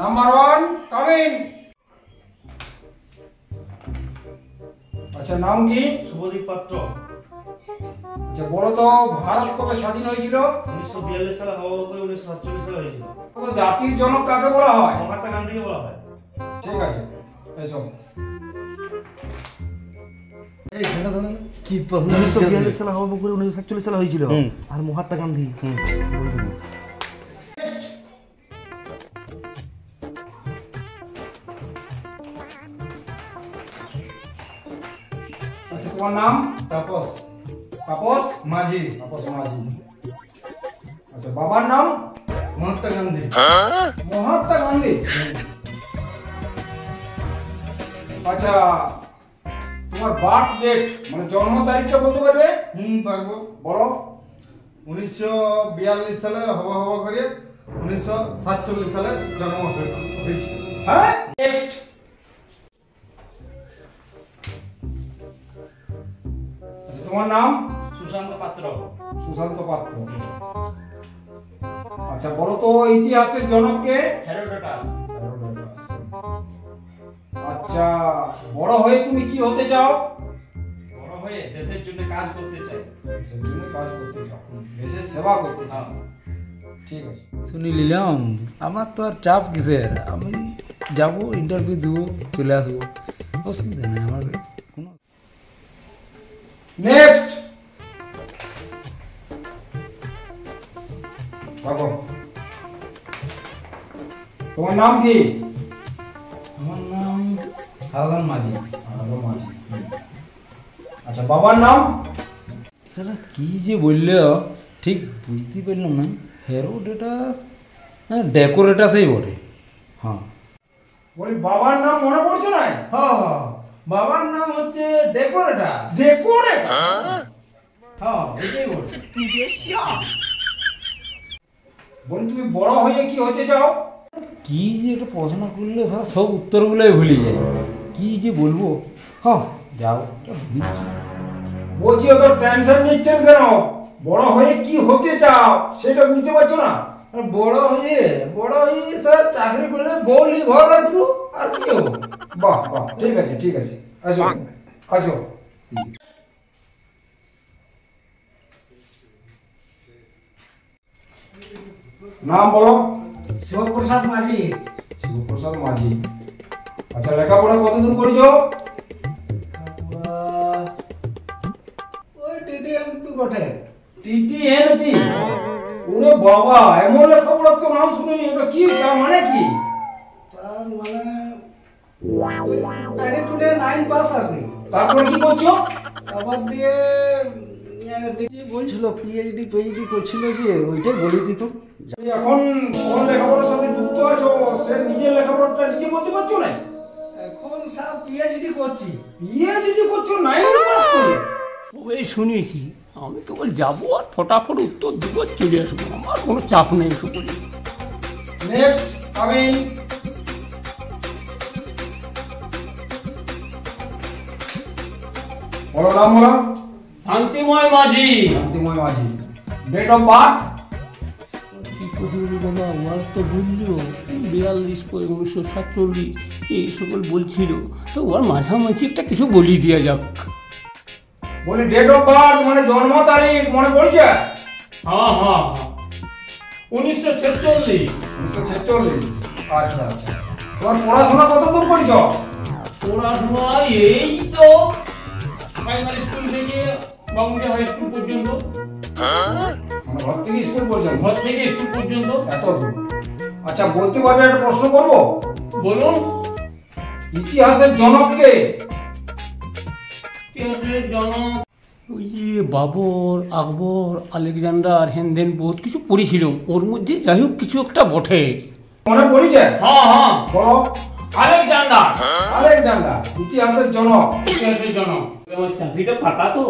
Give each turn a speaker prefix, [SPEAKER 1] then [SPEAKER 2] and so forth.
[SPEAKER 1] Number 1 coming. আচ্ছা, নাম কি?
[SPEAKER 2] শুভদীপ পাত্র।
[SPEAKER 1] আচ্ছা, বলো তো ভারত কবে স্বাধীন হয়েছিল?
[SPEAKER 2] 1942 সালে হওয়া করে 1947 সালে হয়েছিল।
[SPEAKER 1] তো জাতির জনক কাকে বলা হয়?
[SPEAKER 2] মহাত্মা গান্ধীকে বলা হয়।
[SPEAKER 1] ঠিক আছে, এসো।
[SPEAKER 3] এই দাদা কি
[SPEAKER 2] 1942 সালে হওয়া করে 1947 সালে হয়েছিল। আর মহাত্মা গান্ধী
[SPEAKER 1] আচ্ছা, তোমার নাম?
[SPEAKER 3] তাপস
[SPEAKER 1] তাপস
[SPEAKER 3] মাঝি।
[SPEAKER 1] তাপস মাঝি। আচ্ছা, বাবার নাম?
[SPEAKER 3] মহাত্মা গান্ধী।
[SPEAKER 1] মহাত্মা গান্ধী। আচ্ছা, তোমার বার্থ ডেট মানে জন্ম তারিখটা বলতে পারবে?
[SPEAKER 3] পারবো।
[SPEAKER 1] বলো।
[SPEAKER 3] 1942 সালে হওয়া করে 1947 সালে জন্ম হয়েছিল।
[SPEAKER 1] হ্যাঁ, নেক্সট। আচ্ছা, তোমার নাম?
[SPEAKER 2] সুশান্ত পাত্র।
[SPEAKER 1] সুশান্ত পাত্র। আচ্ছা, বলো তো ইতিহাসের জনককে?
[SPEAKER 2] হেরোডোটাস।
[SPEAKER 1] আচ্ছা, বড় হয়ে তুমি কি হতে চাও?
[SPEAKER 2] বড় হয়ে দেশের জন্য কাজ করতে চাই।
[SPEAKER 1] দেশের জন্য কাজ করতে চাও, দেশের সেবা করতে চাও। ঠিক আছে।
[SPEAKER 4] শুনি নিলাম, আমার তো আর চাপ কিসের, আমি যাব ইন্টারভিউ দেবো, চলে আসবো, অসুবিধা নেই আমার কোনো।
[SPEAKER 1] নেক্সট। বাবু, তোমার নাম কি?
[SPEAKER 4] আমার নাম হারাধন মাঝি।
[SPEAKER 1] হারাধন মাঝি। আচ্ছা, বাবার নাম?
[SPEAKER 4] সালা কি যে বললো ঠিক বুঝতে পারলাম না। হেরোডোটাস, হ্যাঁ ডেকোরেটাসই বটে। হ্যাঁ
[SPEAKER 1] বলি বাবার নাম মনে পড়ছে না?
[SPEAKER 4] হ্যাঁ, বাবার নাম হচ্ছে ডেকোরেটাস।
[SPEAKER 1] ডেকোরেট?
[SPEAKER 4] হ্যাঁ, এটাই বটে।
[SPEAKER 1] বলি তুমি বড় হয়ে কি হতে চাও?
[SPEAKER 4] কি যে একটা প্রশ্ন করলে সব উত্তরগুলোই ভুলে যায়, কি যে বলবো। হ্যাঁ যাও,
[SPEAKER 1] বলছি অত টেনশন নিচ্ছেন কেন? বড় হয়ে কি হতে চাও সেটা বুঝতে পারছো না?
[SPEAKER 4] আর বড় হয়ে স্যার চাকরি পেলে বউলি ঘর আসবো, আর কি হবো।
[SPEAKER 1] বাহ বাহ, ঠিক আছে ঠিক আছে, আসো আসো। নাম বলো?
[SPEAKER 5] শিবপ্রসাদ মাঝি।
[SPEAKER 1] শিবপ্রসাদ মাঝি। আচ্ছা, লেখাপড়া কতদূর করেছো?
[SPEAKER 5] ওই টিটিএমপি বটে।
[SPEAKER 1] টিটিএনপি? ওরে বাবা, এমন লেখাপড়ার তো নাম শুনিনি। ওটা কি, তার মানে কি?
[SPEAKER 5] তার মানে ওই 9 পাস আর কি।
[SPEAKER 1] তারপরে কি করছো?
[SPEAKER 5] আবার দিয়ে বলছিল পিএইচডি করছিল, যে ওইটাই বলে দিত।
[SPEAKER 1] এখন কোন লেখাপড়ার সাথে যুক্ত আছো সে নিজের লেখাপড়াটা নিজে বলতে পারছো না?
[SPEAKER 5] এখন সব পিএইচডি করছি।
[SPEAKER 1] পিএইচডি করছো 9 পাস করে?
[SPEAKER 6] সবাই শুনেছি, আমি কেবল যাবো আর ফটাফট উত্তর দিব, চলে আসবো, আমার কোনো চাপ নেই এসব বলে।
[SPEAKER 1] Next coming. বলো, নাম বলো?
[SPEAKER 6] Shantimoy Majhi.
[SPEAKER 1] Shantimoy Majhi. Date of birth?
[SPEAKER 6] কি করবি বাবা, আমার তো বললো 42 করে 1947 এই সকল বলছিল, তো ওর মাঝামাঝি একটা কিছু বলি দেওয়া যাক।
[SPEAKER 1] বলি ডেট অফ বার্থ মানে জন্ম তারিখ মনে পড়ছে?
[SPEAKER 6] হ্যাঁ হ্যাঁ, 1946।
[SPEAKER 1] 1946। আচ্ছা আচ্ছা। তোমার পড়াশোনা কতদূর করেছো?
[SPEAKER 6] পড়াশোনা এই তো প্রাইমারি স্কুল থেকে বামুনিয়া হাই স্কুল পর্যন্ত।
[SPEAKER 1] মানে ঘর থেকে স্কুল পর্যন্ত?
[SPEAKER 6] ঘর থেকে স্কুল পর্যন্ত।
[SPEAKER 1] এত দূর? আচ্ছা, বলতে পারবে একটা প্রশ্ন করবো?
[SPEAKER 6] বলুন।
[SPEAKER 1] ইতিহাসের জনককে?
[SPEAKER 6] ইতিহাসের জনক ওই যে বাবর, আকবর, আলেকজান্ডার, হেনদেন বহুত কিছু পড়েছিলাম, ওর মধ্যে যাই হোক কিছু একটা বটে।
[SPEAKER 1] মনে পড়েছে?
[SPEAKER 6] হ্যাঁ হ্যাঁ,
[SPEAKER 1] বলো।
[SPEAKER 6] আলেকজান্ডার।
[SPEAKER 1] আলেকজান্ডার ইতিহাসের জনক।
[SPEAKER 6] ইতিহাসের জনক। আমার চাকরিটা পাকা তো।